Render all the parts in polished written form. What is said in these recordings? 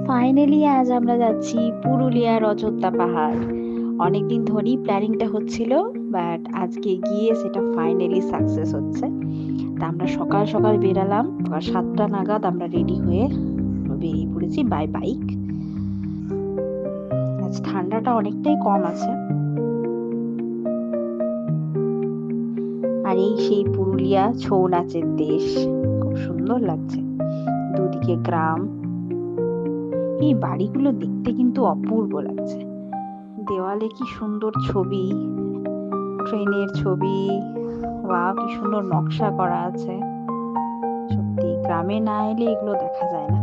Finally আজ আমরা যাচ্ছি পুরুলিয়ার অযোধ্যা পাহাড়। অনেকদিন ধরেই প্ল্যানিংটা হচ্ছিল, বাট আজকে গিয়ে সেটা ফাইনালি সাকসেস হচ্ছে। তা আমরা সকাল সকাল বেরালাম, সকাল 7টা নাগাদ আমরা রেডি হয়ে বেরিয়ে পড়েছি বাই বাইক। আজ ঠান্ডাটা অনেকটাই কম আছে। আর এই সেই পুরুলিয়া ছৌ নাচের দেশ, খুব সুন্দর লাগছে। দুদিকে গ্রাম, এই বাড়িগুলো দেখতে কিন্তু অপূর্ব লাগছে। দেওয়ালে কি সুন্দর ছবি, ট্রেনের ছবি, ওয়াও কি সুন্দর নকশা করা আছে। সত্যি গ্রামে না এলে এগুলো দেখা যায় না।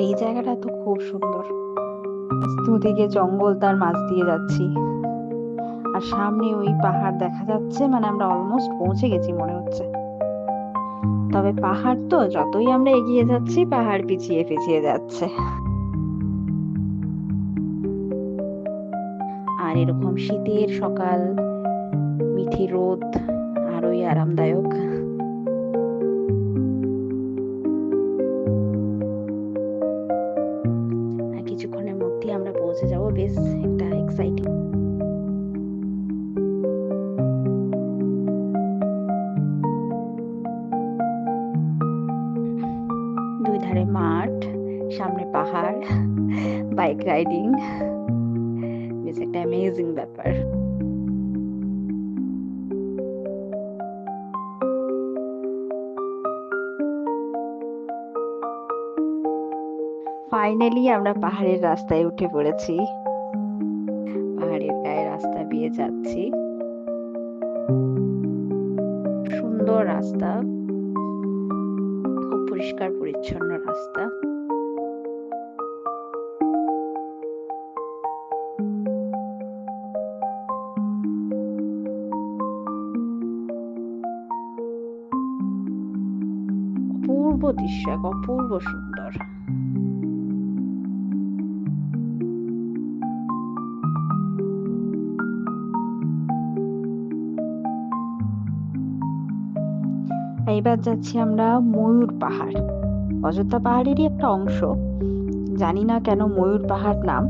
এই জায়গাটা তো খুব সুন্দর, দুদিকে জঙ্গল, তার মাঝ দিয়ে যাচ্ছি আর সামনে ওই পাহাড় দেখা যাচ্ছে। মানে আমরা অলমোস্ট পৌঁছে গেছি মনে হচ্ছে। তবে পাহাড় তো যতই আমরা এগিয়ে যাচ্ছি, পাহাড় পিছিয়ে পিছিয়ে যাচ্ছে। আর এরকম শীতের সকাল, মিঠি রোদ, আরোই আরামদায়ক। আর কিছুক্ষণের মধ্যে আমরা পৌঁছে যাব, বেশ একটা এক্সাইটিং। দুই ধারে মাঠ, সামনে পাহাড়, বাইক রাইডিং, বেশ একটা অ্যামেজিং ব্যাপার। ফাইনালি আমরা পাহাড়ের রাস্তায় উঠে পড়েছি। পাহাড়ের গায়ে রাস্তা দিয়ে যাচ্ছি, সুন্দর রাস্তা, খুব পরিষ্কার পরিচ্ছন্ন রাস্তা। অপূর্ব দৃশ্য, এক অপূর্ব সুন্দর। এইবার যাচ্ছি আমরা ময়ূর পাহাড়, অযোধ্যা পাহাড়েরই একটা অংশ। জানি না কেন ময়ূর পাহাড় নাম,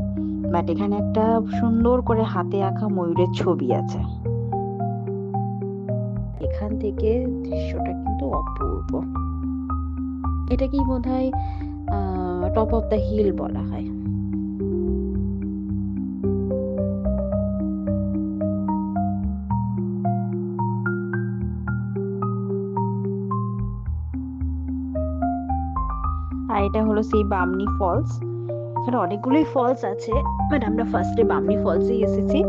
বাট এখানে একটা সুন্দর করে হাতে আঁকা ময়ূরের ছবি আছে। এখান থেকে দৃশ্যটা কিন্তু অপূর্ব। এটাকেই বোধহয় টপ অফ দ্য হিল বলা হয়। আর এটা হলো সেই বামনি ফলস। এখানে অনেকগুলোই ফলস আছে, বাট আমরা ফার্স্টে বামনি ফলসেই এসেছি।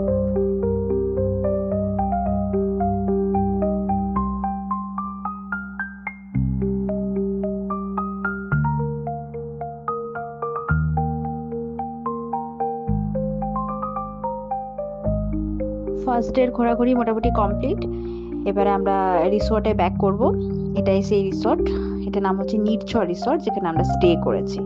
ফার্স্ট ডে ঘোরাঘুরি মোটামুটি কমপ্লিট। এবারে আমরা রিসোর্টে ব্যাক করব। এটাই সেই রিসোর্ট, এটার নাম হচ্ছে নির্ঝর রিসোর্ট, যেখানে আমরা স্টে করেছি।